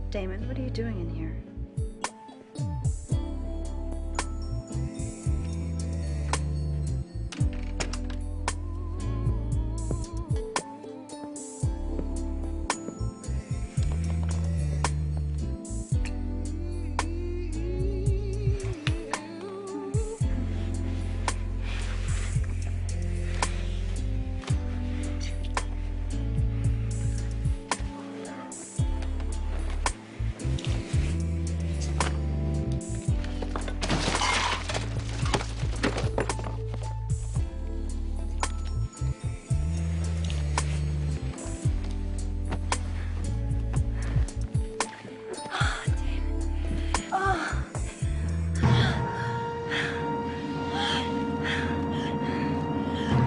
Damon, what are you doing in here?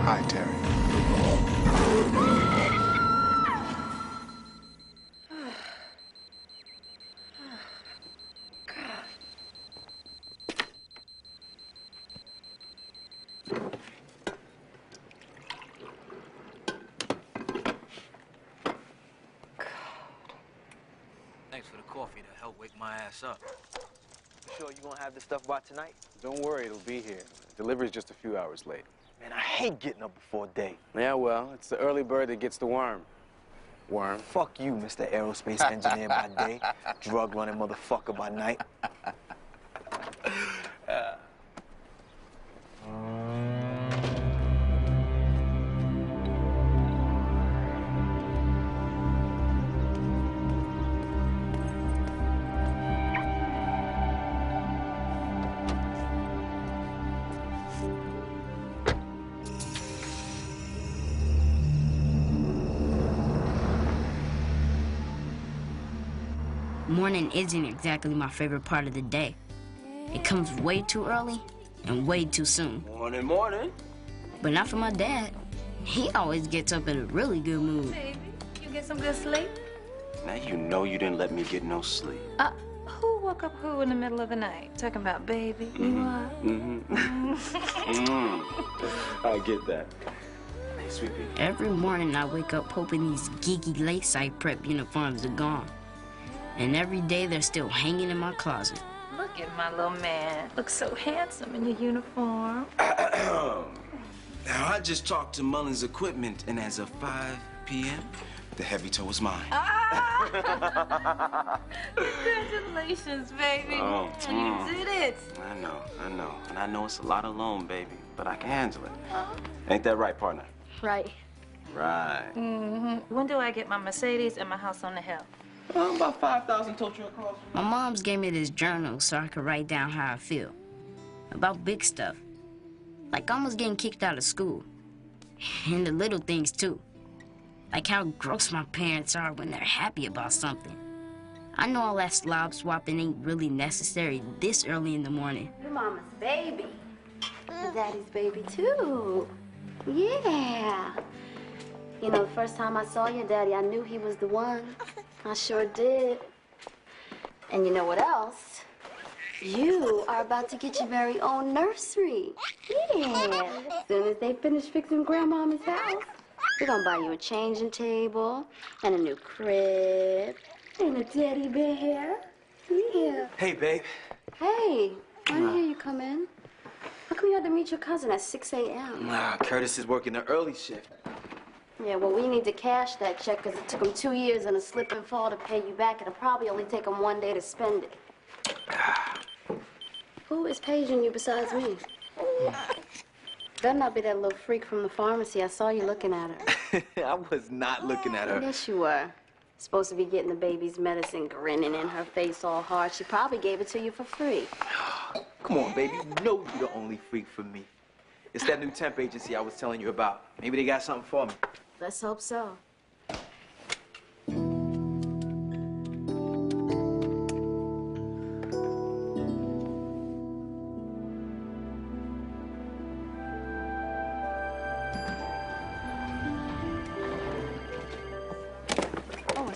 Hi, Terry. Thanks for the coffee to help wake my ass up. You sure you gonna have this stuff by tonight? Don't worry, it'll be here. Delivery's just a few hours late. Man, I hate getting up before day. Yeah, well, it's the early bird that gets the worm. Worm. Fuck you, Mr. Aerospace Engineer by day, drug running motherfucker by night. Morning isn't exactly my favorite part of the day. It comes way too early and way too soon. Morning, morning. But not for my dad. He always gets up in a really good mood. Baby, you get some good sleep? Now you know you didn't let me get no sleep. Who woke up who in the middle of the night? Talking about baby? What? I get that. Hey, sweet pea. Every morning I wake up hoping these geeky lakeside prep uniforms are gone. And every day they're still hanging in my closet. Look at my little man. Looks so handsome in your uniform. Now, I just talked to Mullins Equipment, and as of 5 p.m., the heavy toe is mine. Congratulations, baby. Oh, You did it. I know. And I know it's a lot of loan, baby, but I can handle it. Ain't that right, partner? Right. Right. When do I get my Mercedes and my house on the hill? About 5,000 tow truck calls. My mom's gave me this journal so I could write down how I feel. About big stuff. Like almost getting kicked out of school. And the little things, too. Like how gross my parents are when they're happy about something. I know all that slob swapping ain't really necessary this early in the morning. Your mama's baby. Your daddy's baby, too. Yeah. You know, the first time I saw your daddy, I knew he was the one. I sure did. And you know what else? You are about to get your very own nursery. Yeah. As soon as they finish fixing Grandmama's house, we're gonna buy you a changing table and a new crib and a teddy bear. Yeah. Hey, babe. Hey, I didn't hear you come in. How come you had to meet your cousin at 6 a.m.? Nah, Curtis is working the early shift. Yeah, well, we need to cash that check because it took him 2 years and a slip and fall to pay you back. It'll probably only take him 1 day to spend it. Who is paging you besides me? Better not be that little freak from the pharmacy. I saw you looking at her. I was not looking at her. Yes, you were. Supposed to be getting the baby's medicine, grinning in her face all hard. She probably gave it to you for free. Come on, baby. You know you're the only freak for me. It's that new temp agency I was telling you about. Maybe they got something for me. Let's hope so.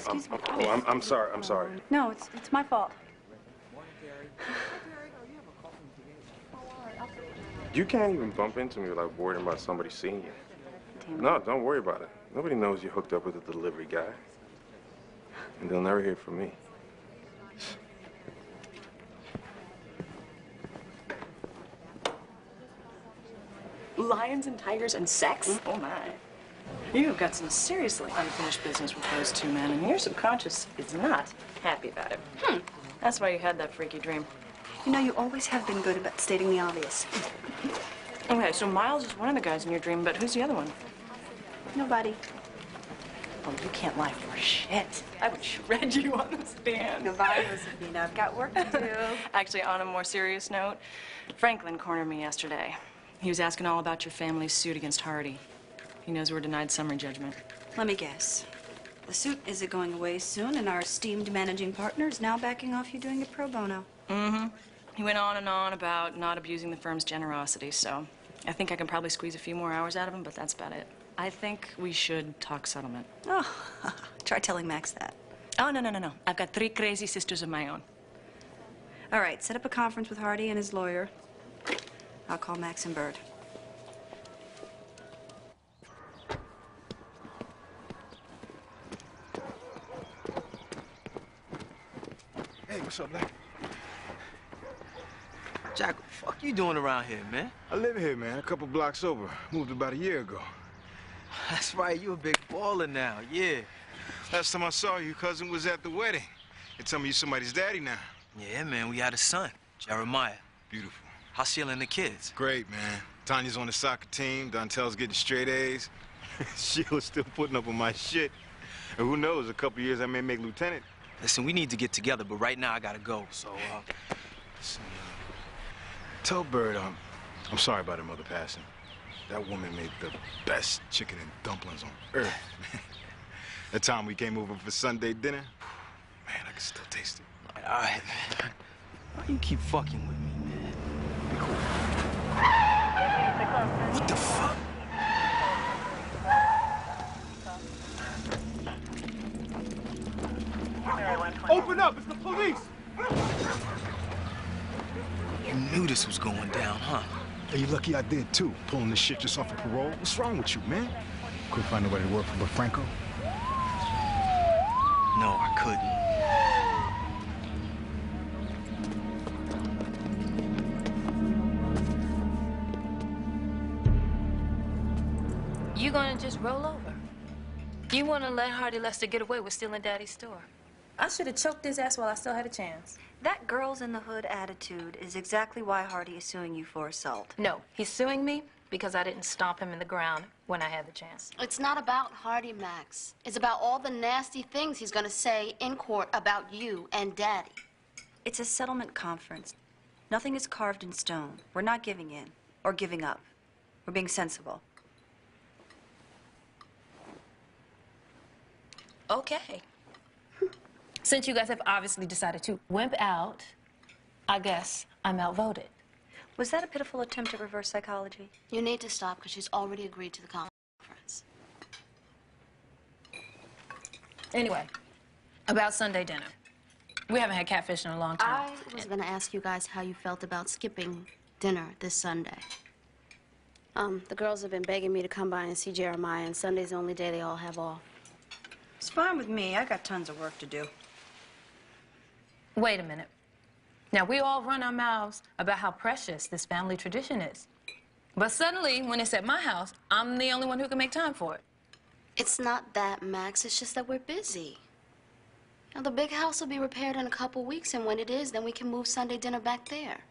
excuse me. I'm sorry. I'm sorry. No, it's my fault. You can't even bump into me without worrying about somebody seeing you. Damn it. No, don't worry about it. Nobody knows you're hooked up with a delivery guy. And they'll never hear from me. Lions and tigers and sex? Oh my. You've got some seriously unfinished business with those two men, and your subconscious is not happy about it. That's why you had that freaky dream. You know, you always have been good about stating the obvious. Okay, so Miles is one of the guys in your dream, but who's the other one? Nobody. Oh, you can't lie for shit. I would shred you on the stand. Nobody, Josephina. I've got work to do. Actually, on a more serious note, Franklin cornered me yesterday. He was asking all about your family's suit against Hardy. He knows we're denied summary judgment. Let me guess. The suit isn't going away soon, and our esteemed managing partner is now backing off you doing it pro bono. Mm-hmm. He went on and on about not abusing the firm's generosity, so I think I can probably squeeze a few more hours out of him, but that's about it. I think we should talk settlement. Oh, try telling Max that. Oh, no. I've got 3 crazy sisters of my own. All right, set up a conference with Hardy and his lawyer. I'll call Max and Bird. Hey, what's up, Black? Jack, what the fuck you doing around here, man? I live here, man, a couple blocks over. Moved about a year ago. That's right, you a big baller now, yeah. Last time I saw you, cousin was at the wedding. They tell me you're somebody's daddy now. Yeah, man, we had a son, Jeremiah. Beautiful. How's Sheila and the kids? Great, man. Tanya's on the soccer team. Dontel's getting straight A's. Sheila's still putting up with my shit. And who knows, a couple years I may make lieutenant. Listen, we need to get together, but right now I gotta go, so, Listen, tell Bird I'm sorry about her mother passing. That woman made the best chicken and dumplings on earth, man. That time we came over for Sunday dinner, man, I can still taste it. all right, man. Why you keep fucking with me, man? Be cool. What the fuck? Open up, it's the police! You knew this was going down, huh? Hey, you lucky I did too, pulling this shit just off of parole. What's wrong with you, man? Couldn't find nobody to work for but Franco? No, I couldn't. You gonna just roll over? You wanna let Hardy Lester get away with stealing Daddy's store? I should have choked his ass while I still had a chance. That girls in the hood attitude is exactly why Hardy is suing you for assault. No, he's suing me because I didn't stomp him in the ground when I had the chance. It's not about Hardy, Max. It's about all the nasty things he's gonna say in court about you and Daddy. It's a settlement conference. Nothing is carved in stone. We're not giving in or giving up. We're being sensible. Okay. Since you guys have obviously decided to wimp out, I guess I'm outvoted. Was that a pitiful attempt at reverse psychology? You need to stop because she's already agreed to the conference. Anyway, about Sunday dinner. We haven't had catfish in a long time. I was gonna ask you guys how you felt about skipping dinner this Sunday. The girls have been begging me to come by and see Jeremiah, and Sunday's the only day they all have off. It's fine with me. I got tons of work to do. Wait a minute. Now, we all run our mouths about how precious this family tradition is. But suddenly, when it's at my house, I'm the only one who can make time for it. It's not that, Max. It's just that we're busy. Now, the big house will be repaired in a couple weeks, and when it is, then we can move Sunday dinner back there.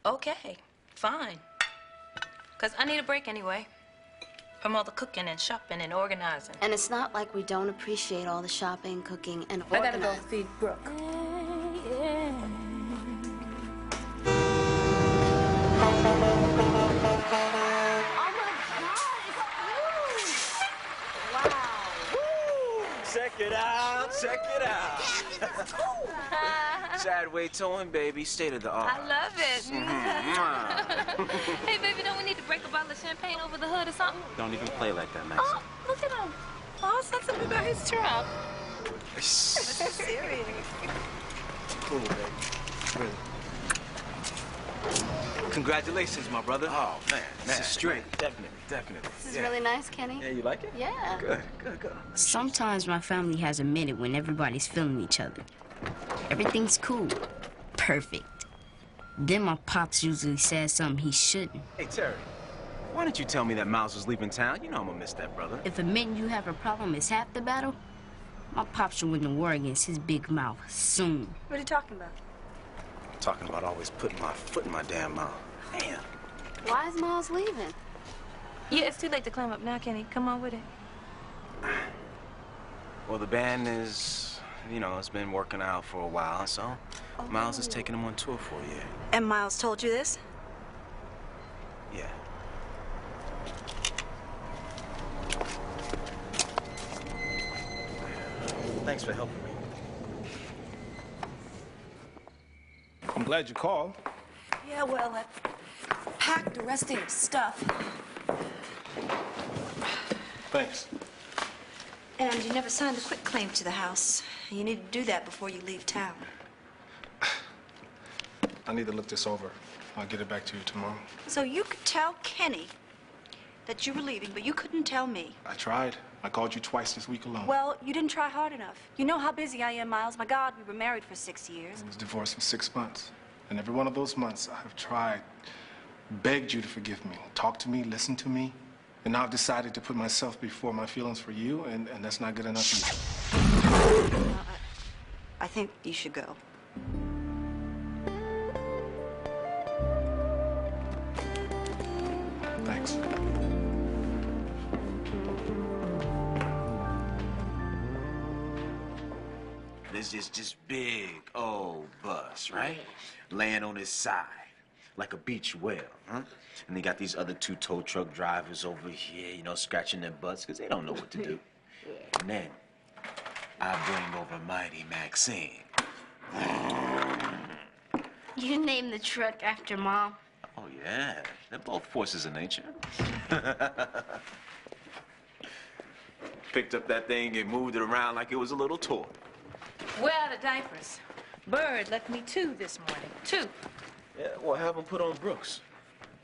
Okay, fine. Because I need a break anyway. From all the cooking and shopping and organizing. And it's not like we don't appreciate all the shopping, cooking, and I gotta organizing. go feed Brooke. Check it out, check it out. sideway towing, baby. State of the art. I love it. Hey, baby, don't we need to break a bottle of champagne over the hood or something? Don't even play like that, Max. Oh, look at him. Oh, something about his truck. This is serious. Cool, baby. Really. Congratulations, my brother. Oh, man. This is straight. Definitely. This is really nice, Kenny. Yeah, you like it? Yeah. Good. Sometimes my family has a minute when everybody's feeling each other. Everything's cool. Perfect. Then my pops usually says something he shouldn't. Hey, Terry, why didn't you tell me that Miles was leaving town? You know I'm gonna miss that, brother. If admitting you have a problem is half the battle, my pops should win the war against his big mouth soon. What are you talking about? Talking about always putting my foot in my damn mouth. Damn. Why is Miles leaving? Yeah, it's too late to climb up now, Kenny. Come on with it. Well, the band is, it's been working out for a while, so Miles is taking them on tour for a year. And Miles told you this? Yeah. Thanks for helping me. I'm glad you called. Yeah, well, I packed the rest of your stuff. Thanks. And you never signed a quitclaim to the house. You need to do that before you leave town. I need to look this over. I'll get it back to you tomorrow. So you could tell Kenny that you were leaving, but you couldn't tell me. I tried. I called you twice this week alone. Well, you didn't try hard enough. You know how busy I am, Miles. My God, we were married for 6 years. I was divorced for 6 months. And every one of those months, I have tried, begged you to forgive me, talk to me, listen to me. And now I've decided to put myself before my feelings for you, and that's not good enough either. I think you should go. Thanks. This is just big old bus, right? Laying on his side, like a beach whale, huh? And they got these other 2 tow truck drivers over here, scratching their butts because they don't know what to do. And then I bring over Mighty Maxine. You named the truck after Mom? Oh, yeah. They're both forces of nature. Picked up that thing and moved it around like it was a little toy. We're out of diapers. Bird left me 2 this morning. 2. Yeah, well, have them put on Brooks.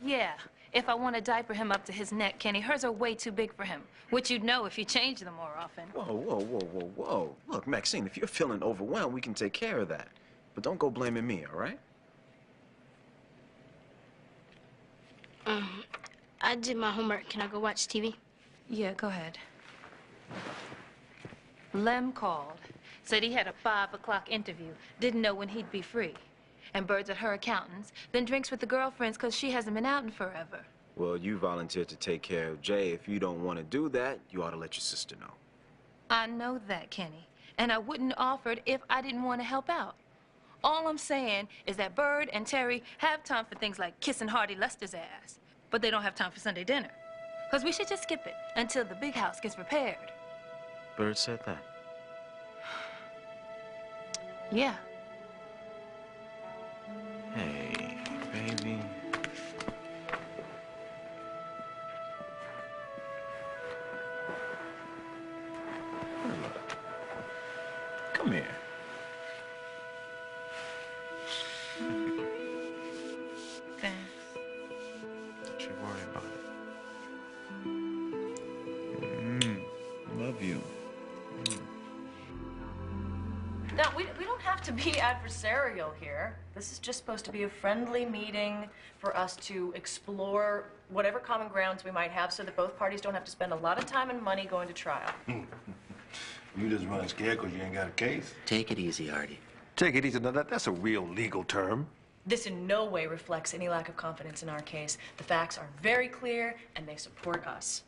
Yeah. If I want to diaper him up to his neck, Kenny, hers are way too big for him, which you'd know if you changed them more often. Whoa. Look, Maxine, if you're feeling overwhelmed, we can take care of that. But don't go blaming me, all right? I did my homework. Can I go watch TV? Yeah, go ahead. Lem called. Said he had a 5 o'clock interview. Didn't know when he'd be free. And Bird's at her accountant's. Then drinks with the girlfriends because she hasn't been out in forever. Well, you volunteered to take care of Jay. If you don't want to do that, you ought to let your sister know. I know that, Kenny. And I wouldn't have offered if I didn't want to help out. All I'm saying is that Bird and Terry have time for things like kissing Hardy Lester's ass. But they don't have time for Sunday dinner. Because we should just skip it until the big house gets repaired. Bird said that. Yeah. Hey, baby. Come here. Thanks. Don't you worry about it. Love you. Now, we don't have to be adversarial here. This is just supposed to be a friendly meeting for us to explore whatever common grounds we might have so that both parties don't have to spend a lot of time and money going to trial. You just running scared because you ain't got a case. Take it easy, Artie. Take it easy. Now, that's a real legal term. This in no way reflects any lack of confidence in our case. The facts are very clear, and they support us.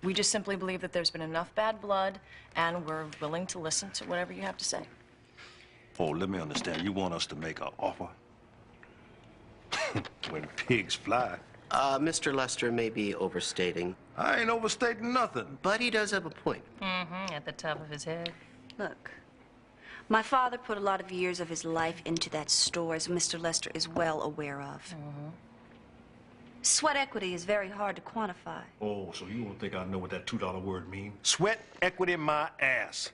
We just simply believe that there's been enough bad blood, and we're willing to listen to whatever you have to say. Oh, let me understand. You want us to make an offer? When pigs fly. Mr. Lester may be overstating. I ain't overstating nothing. But he does have a point. Mm-hmm, at the top of his head. Look, My father put a lot of years of his life into that store, as Mr. Lester is well aware of. Sweat equity is very hard to quantify. Oh, so you don't think I know what that $2 word means? Sweat equity my ass.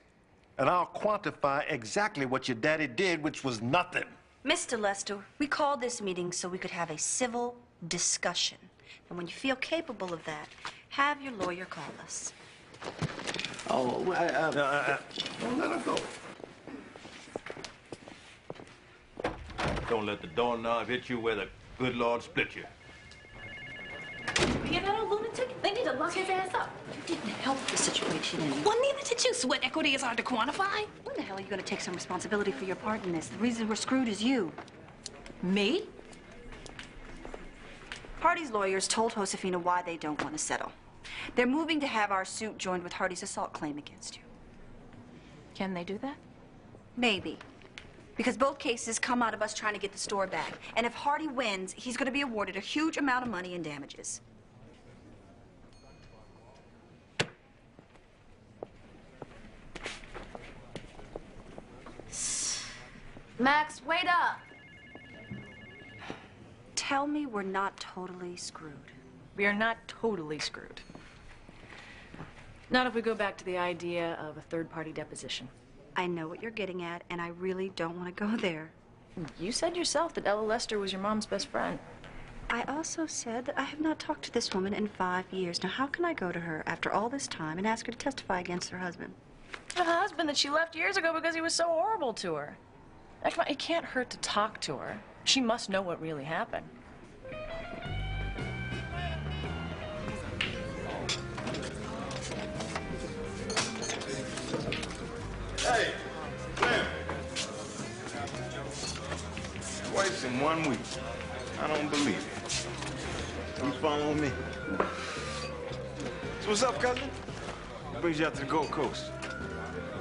And I'll quantify exactly what your daddy did, which was nothing. Mr. Lester, we called this meeting so we could have a civil discussion. And when you feel capable of that, have your lawyer call us. Oh, well, don't let her go. Don't let the doorknob hit you where the good Lord split you. You know, lunatic, they need to lock his ass up. You didn't help the situation any. Well, neither did you. Sweat equity is hard to quantify. When the hell are you going to take some responsibility for your part in this? The reason we're screwed is you. Me? Hardy's lawyers told Josefina why they don't want to settle. They're moving to have our suit joined with Hardy's assault claim against you. Can they do that? Maybe. Because both cases come out of us trying to get the store back. And if Hardy wins, he's going to be awarded a huge amount of money in damages. Max, wait up. Tell me we're not totally screwed. We are not totally screwed. Not if we go back to the idea of a third-party deposition. I know what you're getting at, and I really don't want to go there. You said yourself that Ella Lester was your mom's best friend. I also said that I have not talked to this woman in 5 years. Now, how can I go to her after all this time and ask her to testify against her husband? Her husband that she left years ago because he was so horrible to her. Now, come on, it can't hurt to talk to her. She must know what really happened. Hey, Clem. Twice in 1 week. I don't believe it. You following me? So what's up, cousin? What brings you out to the Gold Coast?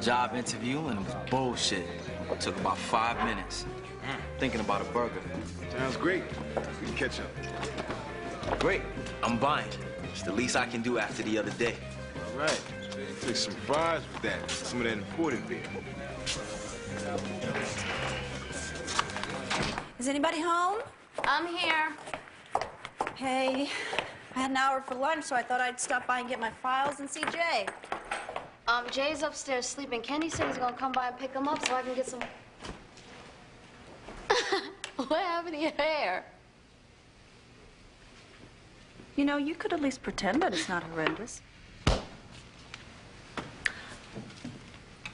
Job interview, and it was bullshit. It took about 5 minutes. Thinking about a burger. Sounds great. We can catch up. Great. I'm buying. It's the least I can do after the other day. All right. Take some fries with that. Some of that imported beer. Is anybody home? I'm here. Hey, I had an hour for lunch, so I thought I'd stop by and get my files and see Jay. Jay's upstairs sleeping. Kenny said he's gonna come by and pick him up so I can get some... What happened to your hair? You know, you could at least pretend that it's not horrendous.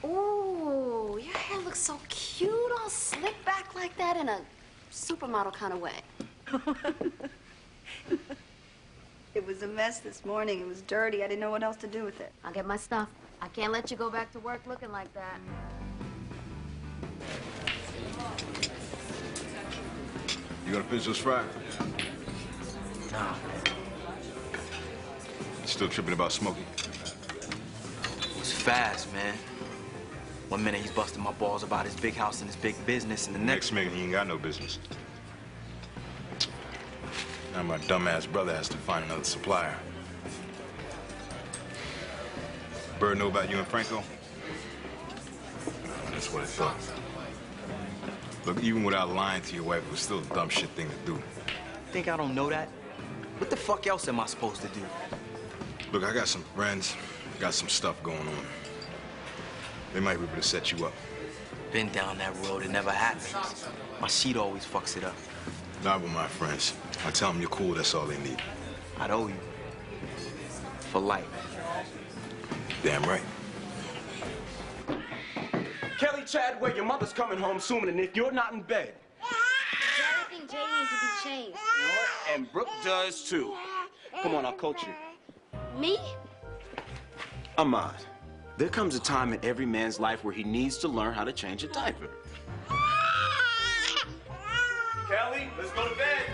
Ooh, your hair looks so cute, all slicked back like that in a supermodel kind of way. It was a mess this morning. It was dirty. I didn't know what else to do with it. I'll get my stuff. I can't let you go back to work looking like that. You gonna finish those fries? No. You still tripping about Smokey? It was fast, man. 1 minute he's busting my balls about his big house and his big business, and the Next minute, he ain't got no business. Now my dumbass brother has to find another supplier. Bird know about you and Franco? That's what I thought. Look, even without lying to your wife, it was still a dumb shit thing to do. Think I don't know that? What the fuck else am I supposed to do? Look, I got some friends, got some stuff going on. They might be able to set you up. Been down that road, it never happens. My sheet always fucks it up. Not with my friends. I tell them you're cool, that's all they need. I'd owe you. For life. Damn right. Kelly Chadwell, your mother's coming home soon, and if you're not in bed. I think Jay needs to be changed. You know what? And Brooke does too. Come on, I'll coach you. Me? Ahmad, there comes a time in every man's life where he needs to learn how to change a diaper. Kelly, let's go to bed.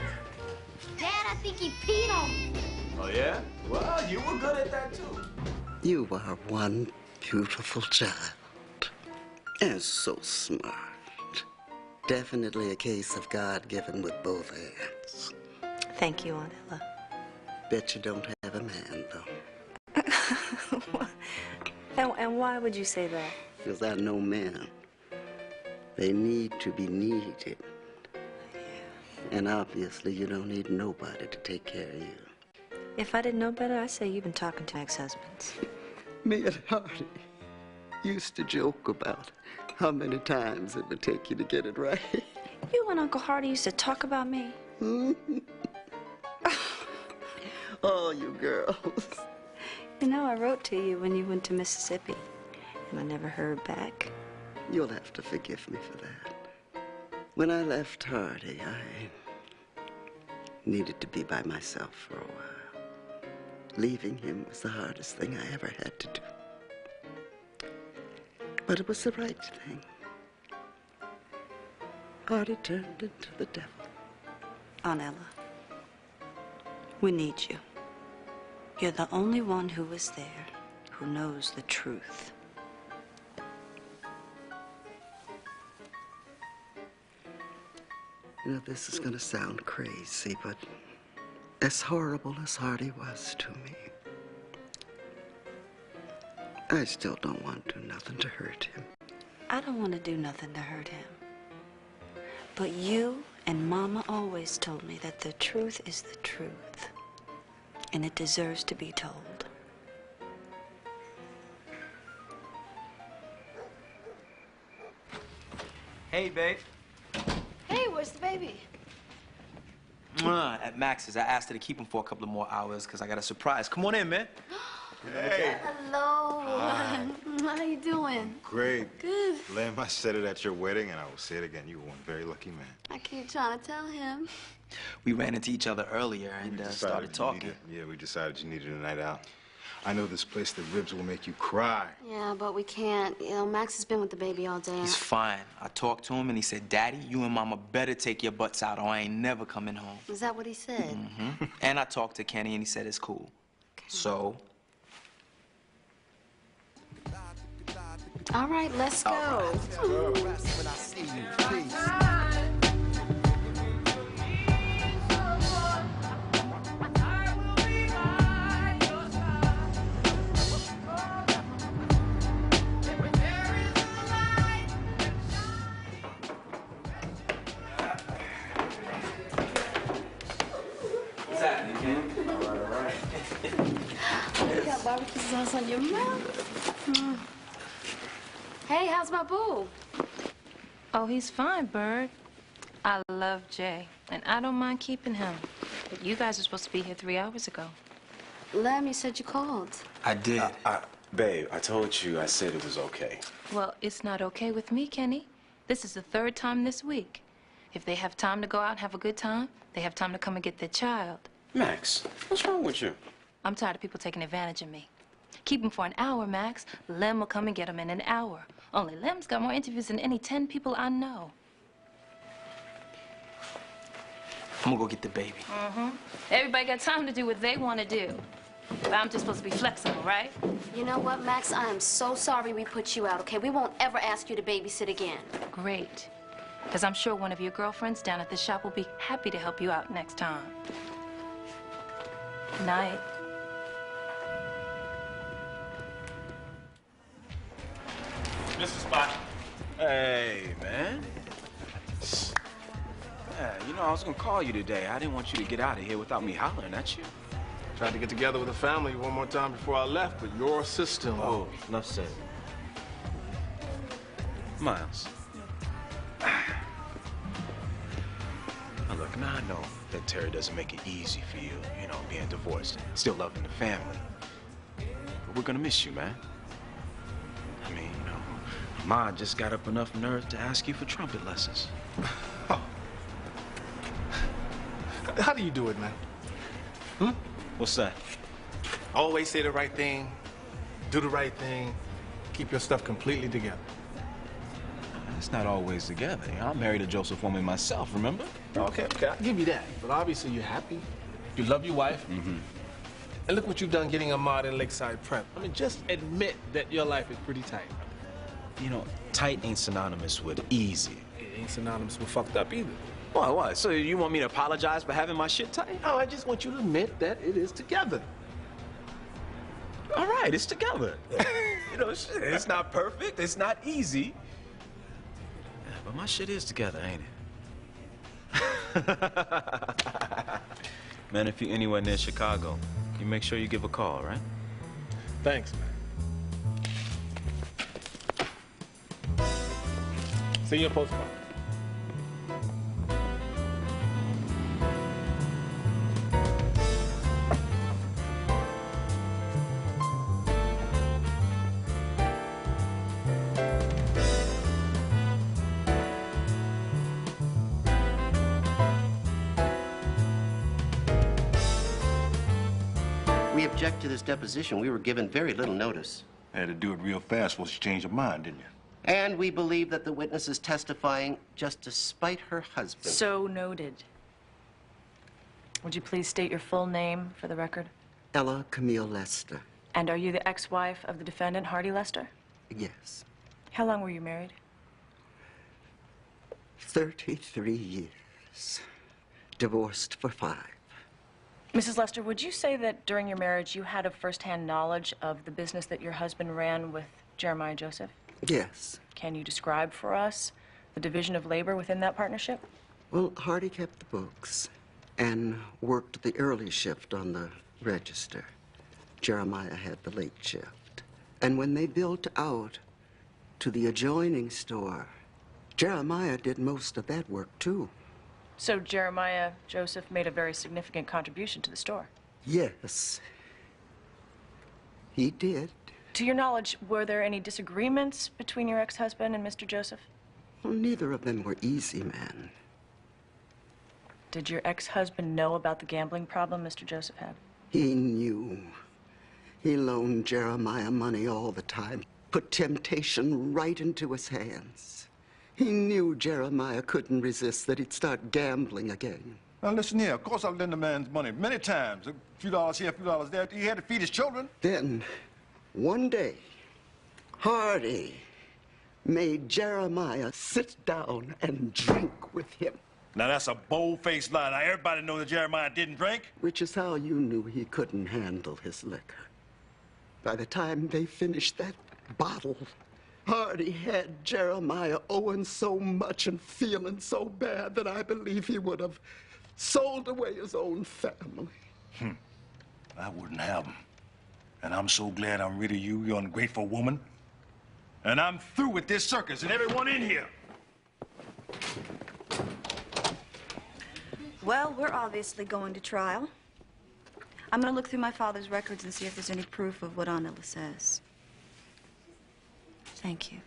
Dad, I think he peed on me. Oh, yeah? Well, you were good at that, too. You are one beautiful child. And so smart. Definitely a case of God given with both hands. Thank you, Aunt Ella. Bet you don't have a man, though. And why would you say that? Because I know men They need to be needed. And obviously, you don't need nobody to take care of you. If I didn't know better, I'd say you've been talking to ex-husbands. Me and Hardy used to joke about how many times it would take you to get it right. You and Uncle Hardy used to talk about me. Oh, you girls. You know, I wrote to you when you went to Mississippi, and I never heard back. You'll have to forgive me for that. When I left Hardy, I needed to be by myself for a while. Leaving him was the hardest thing I ever had to do. But it was the right thing. Hardy turned into the devil. Aunt Ella, we need you. You're the only one who was there, who knows the truth. You know, this is gonna sound crazy, but as horrible as Hardy was to me, I still don't want to do nothing to hurt him. I don't want to do nothing to hurt him. But you and Mama always told me that the truth is the truth, and it deserves to be told. Hey, babe. Hey, where's the baby? At Max's. I asked her to keep him for a couple of more hours because I got a surprise. Come on in, man. Hey. Hello. Hi. How you doing? Great. Good. Lem, I said it at your wedding, and I will say it again. You were one very lucky man. I keep trying to tell him. We ran into each other earlier and started talking. We decided you needed a night out. I know this place, the Ribs, will make you cry. Yeah, but we can't. You know, Max has been with the baby all day. He's fine. I talked to him and he said, Daddy, you and Mama better take your butts out or I ain't never coming home. Is that what he said? Mm-hmm. And I talked to Kenny and he said it's cool. Okay. So? All right, let's go. All right. What's happening, Ken? All right. You got barbecue sauce on your mouth. Hey, how's my boo? Oh, he's fine, Bird. I love Jay, and I don't mind keeping him. But you guys are supposed to be here 3 hours ago. Lem, you said you called. I did. Babe, I told you I said it was okay. Well, it's not okay with me, Kenny. This is the 3rd time this week. If they have time to go out and have a good time, they have time to come and get their child. Max, what's wrong with you? I'm tired of people taking advantage of me. Keep him for an hour, Max. Lem will come and get him in an hour. Only Lem's got more interviews than any 10 people I know. I'm gonna go get the baby. Mm-hmm. Everybody got time to do what they want to do. But I'm just supposed to be flexible, right? You know what, Max? I am so sorry we put you out, okay? We won't ever ask you to babysit again. Great. Because I'm sure one of your girlfriends down at the shop will be happy to help you out next time. Night. Mr. Spot. Hey, man. Yeah, you know, I was gonna call you today. I didn't want you to get out of here without me hollering at you. Tried to get together with the family one more time before I left, but your system. Oh, enough said. Miles. Now look, now I know that Terry doesn't make it easy for you, you know, being divorced and still loving the family. But we're gonna miss you, man. I mean, you know, Ma just got up enough nerve to ask you for trumpet lessons. How do you do it, man? Hmm? What's that? Always say the right thing, do the right thing, keep your stuff completely together. It's not always together. You know, I'm married to Joseph Woman myself, remember? Okay, I'll give you that. But obviously you're happy. You love your wife. Mm-hmm. And look what you've done getting a mod in Lakeside Prep. I mean, just admit that your life is pretty tight. You know, tight ain't synonymous with easy. It ain't synonymous with fucked up either. What? So you want me to apologize for having my shit tight? No, I just want you to admit that it is together. All right, it's together. You know, shit, it's not perfect, it's not easy. But my shit is together, ain't it? Man, if you're anywhere near Chicago, you make sure you give a call, right? Thanks, man. See you in postcard. We object to this deposition. We were given very little notice. Had to do it real fast once you changed your mind, didn't you? And we believe that the witness is testifying just to spite her husband. So noted. Would you please state your full name for the record? Ella Camille Lester. And are you the ex-wife of the defendant, Hardy Lester? Yes. How long were you married? 33 years. Divorced for 5. Mrs. Lester, would you say that during your marriage you had a first-hand knowledge of the business that your husband ran with Jeremiah Joseph? Yes. Can you describe for us the division of labor within that partnership? Well, Hardy kept the books and worked the early shift on the register. Jeremiah had the late shift. And when they built out to the adjoining store, Jeremiah did most of that work, too. So Jeremiah Joseph made a very significant contribution to the store? Yes. He did. To your knowledge, were there any disagreements between your ex-husband and Mr. Joseph? Well, neither of them were easy men. Did your ex-husband know about the gambling problem Mr. Joseph had? He knew. He loaned Jeremiah money all the time, put temptation right into his hands. He knew Jeremiah couldn't resist, that he'd start gambling again. Now, listen here. Of course, I've lent a man's money many times. A few dollars here, a few dollars there. He had to feed his children. Then, one day, Hardy made Jeremiah sit down and drink with him. Now, that's a bold-faced lie. Now, everybody knows that Jeremiah didn't drink. Which is how you knew he couldn't handle his liquor. By the time they finished that bottle, Hardy had Jeremiah owing so much and feeling so bad that I believe he would have sold away his own family. I wouldn't have him. And I'm so glad I'm rid of you, you ungrateful woman. And I'm through with this circus and everyone in here. Well, we're obviously going to trial. I'm going to look through my father's records and see if there's any proof of what Anila says. Thank you.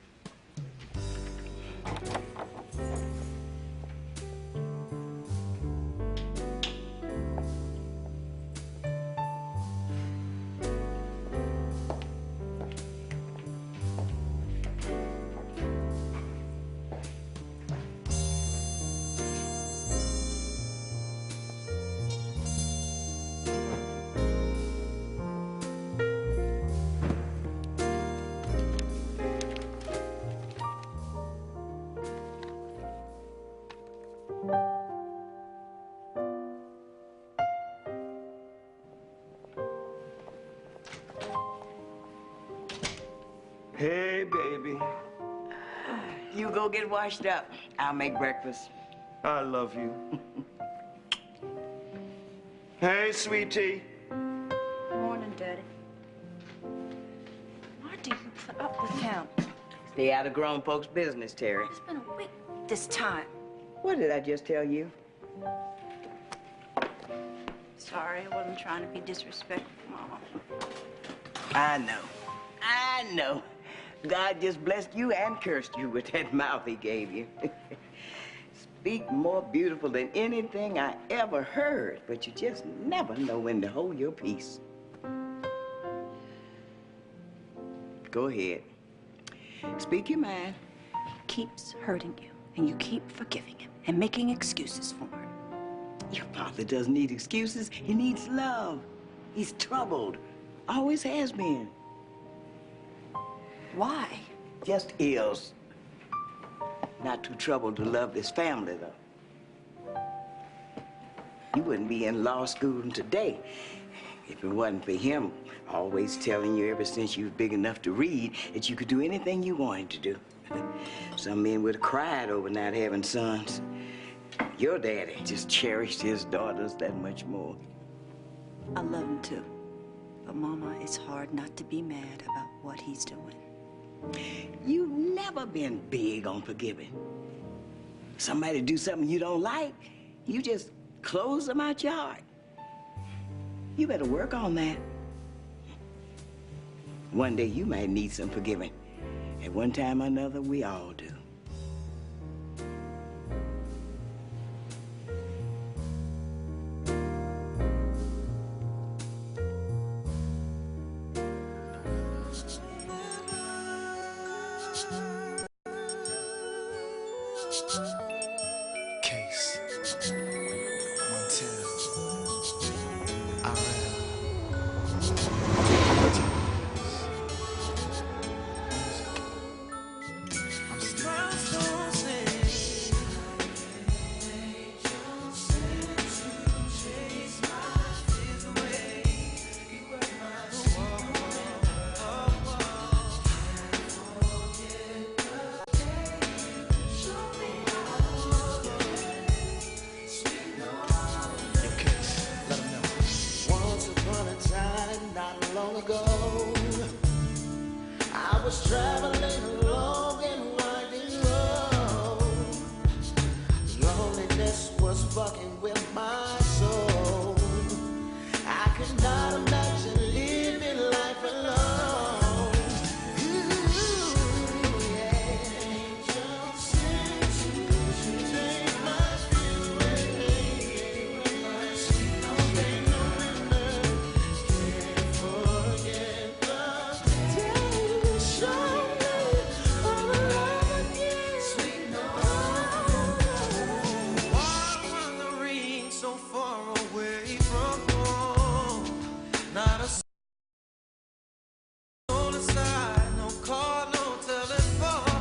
Hey, baby. You go get washed up. I'll make breakfast. I love you. Hey, sweetie. Morning, Daddy. Why do you put up with him? Stay out of grown folks' business, Terry. It's been a week this time. What did I just tell you? Sorry, I wasn't trying to be disrespectful, Mama. I know. God just blessed you and cursed you with that mouth he gave you. Speak more beautiful than anything I ever heard, but you just never know when to hold your peace. Go ahead. Speak your mind. He keeps hurting you, and you keep forgiving him and making excuses for him. Your father doesn't need excuses. He needs love. He's troubled. Always has been. Why? Just is. Not too troubled to love this family, though. You wouldn't be in law school today if it wasn't for him always telling you ever since you was big enough to read that you could do anything you wanted to do. Some men would have cried over not having sons. Your daddy just cherished his daughters that much more. I love him too. But Mama, it's hard not to be mad about what he's doing. You've never been big on forgiving. Somebody do something you don't like, you just close them out your heart. You better work on that. One day you might need some forgiving. At one time or another, we all do. Case. Montel. RL. Once upon a time, not long ago, I was traveling along and winding road. Loneliness was fucking with my soul. I could not imagine living life alone. Ooh, yeah. Angels sing to take my fear away. Sweet November, can't forget the day you showed me all love again. Sweet November. Why wandering so far away from home? Not a soul inside, no call, no telephone.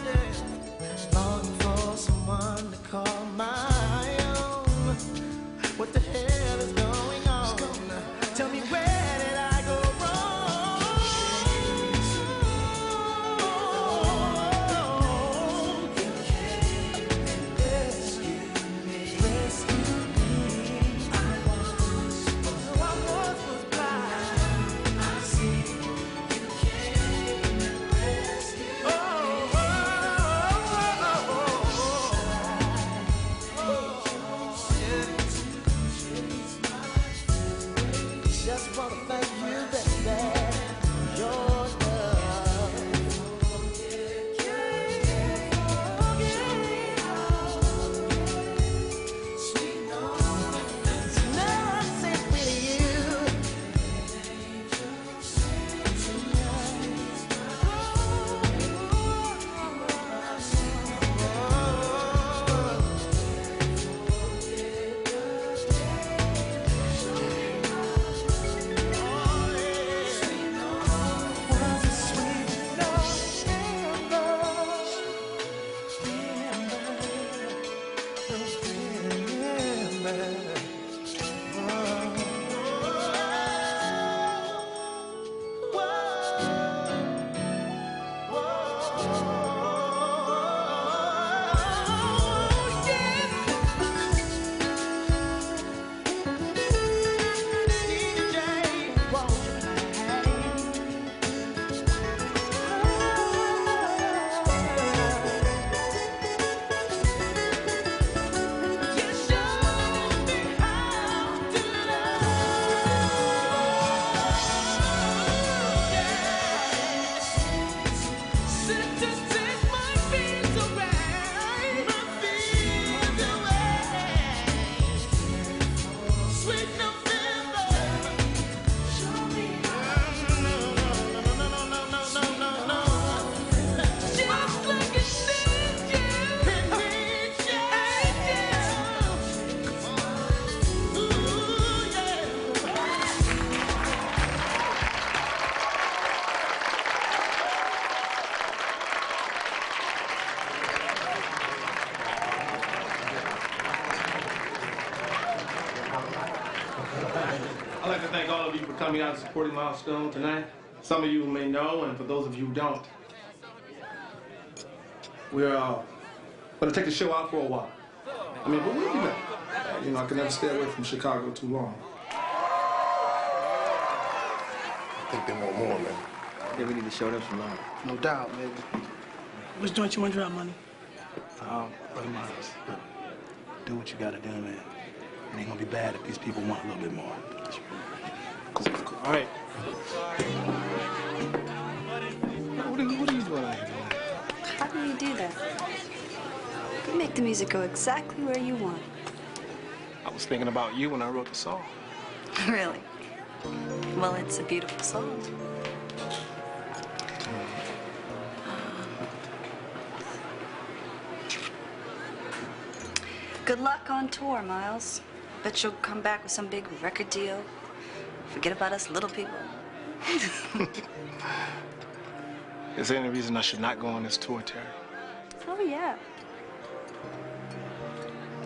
Yeah. Longing for someone to call my own. What the hell is going on? Tell me, where did I go wrong? You came and rescued me. I once was blind. I see you came and rescued me. Just wanna thank you, baby, for your love. Now I sit with you. I'd like to thank all of you for coming out and supporting Milestone tonight. Some of you may know, and for those of you who don't, We're gonna take the show out for a while. I mean, but we'll be back. You know, I can never stay away from Chicago too long. I think they want more, man. Yeah, we need to show them some love. No doubt, baby. Which joint you want to drop, money? Brother Miles, do what you gotta do, man. It ain't gonna be bad if these people want a little bit more. Cool. All right. What are you doing out here? How do you do that? You make the music go exactly where you want. I was thinking about you when I wrote the song. Really? Well, it's a beautiful song. Good luck on tour, Miles. Bet you'll come back with some big record deal. Forget about us little people. Is there any reason I should not go on this tour, Terry? Oh, yeah.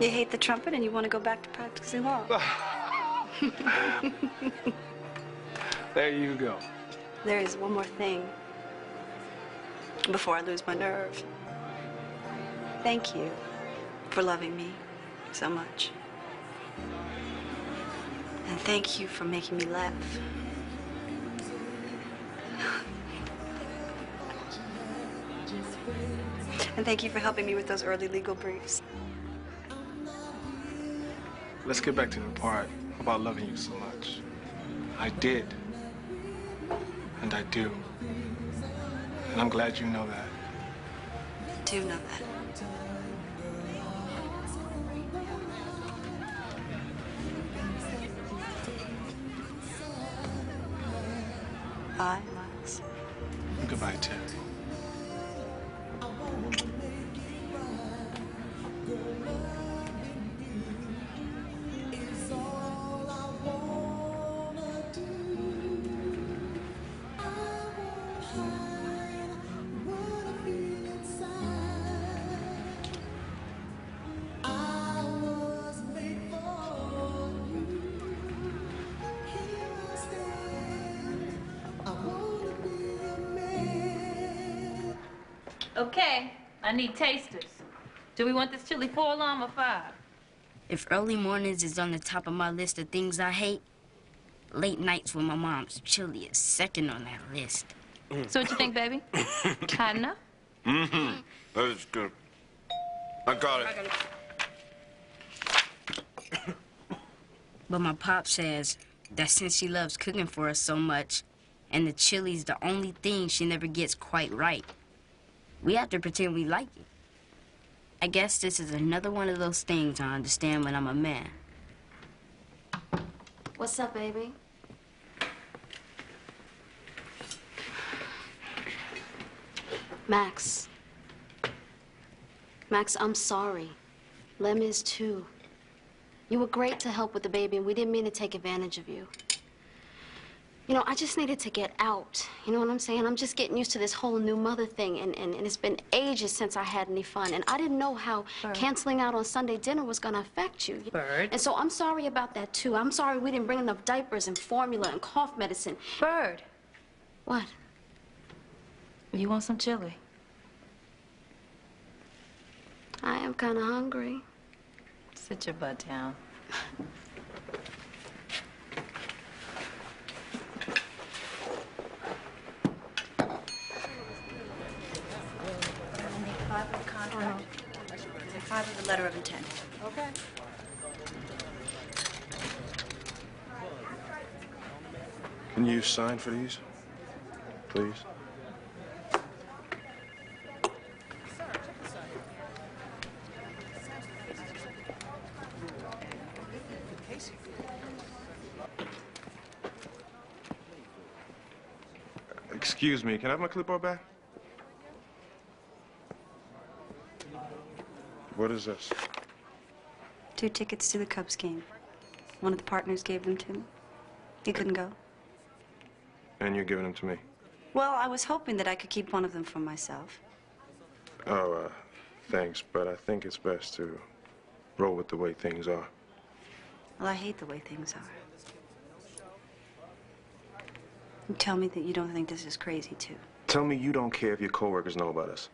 You hate the trumpet and you want to go back to practicing law. There you go. There is one more thing before I lose my nerve. Thank you for loving me so much. And thank you for making me laugh. And thank you for helping me with those early legal briefs. Let's get back to the part about loving you so much. I did. And I do. And I'm glad you know that. I do know that. Bye, Miles. Goodbye, Terry. Okay, I need tasters. Do we want this chili 4-alarm or 5? If early mornings is on the top of my list of things I hate, late nights with my mom's chili is second on that list. So what you think, baby? Hot enough? Mm-hmm. That is good. I got it. But my pop says that since she loves cooking for us so much, and the chili's the only thing she never gets quite right, we have to pretend we like it. I guess this is another one of those things I understand when I'm a man. What's up, baby? Max. Max, I'm sorry. Lem is too. You were great to help with the baby, and we didn't mean to take advantage of you. You know, I just needed to get out. You know what I'm saying? I'm just getting used to this whole new mother thing, and it's been ages since I had any fun. And I didn't know how canceling out on Sunday dinner was going to affect you. Bird. And so I'm sorry about that, too. I'm sorry we didn't bring enough diapers and formula and cough medicine. Bird. What? You want some chili? I am kind of hungry. Sit your butt down. Five of the letter of intent. Okay. Can you sign for these, please? Excuse me, can I have my clipboard back? What is this? 2 tickets to the Cubs game. One of the partners gave them to me. He couldn't go. And you're giving them to me? Well, I was hoping that I could keep one of them for myself. Oh, thanks, but I think it's best to roll with the way things are. Well, I hate the way things are. You tell me that you don't think this is crazy, too. Tell me you don't care if your coworkers know about us.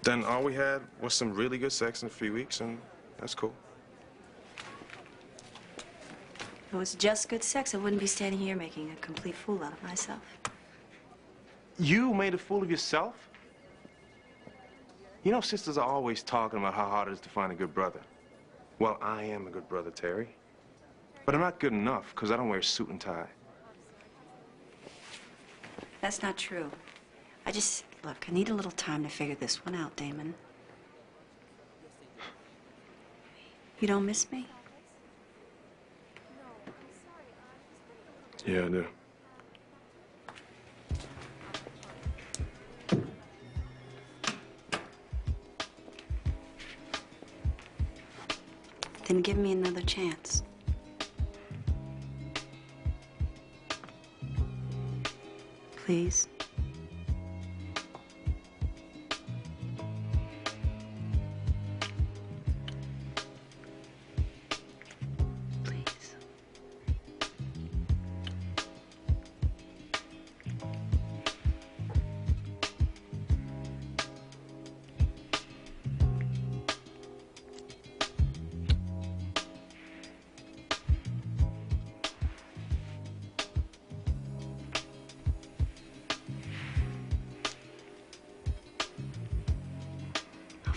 Then all we had was some really good sex in a few weeks, and that's cool. If it was just good sex, I wouldn't be standing here making a complete fool out of myself. You made a fool of yourself? You know, sisters are always talking about how hard it is to find a good brother. Well, I am a good brother, Terry. But I'm not good enough because I don't wear a suit and tie. That's not true. Look, I need a little time to figure this one out, Damon. You don't miss me? Yeah, I do. Then give me another chance. Please.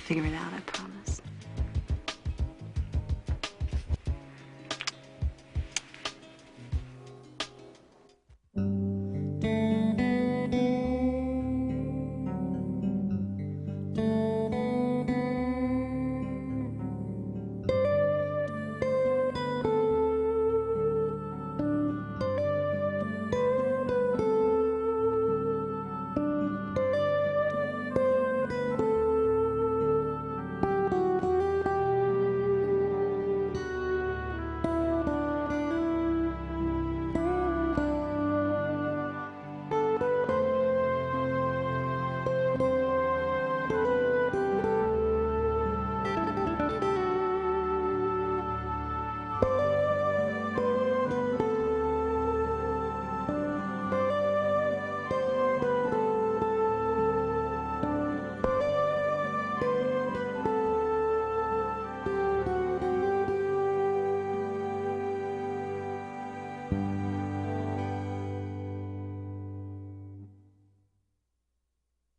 Figure it out, I promise.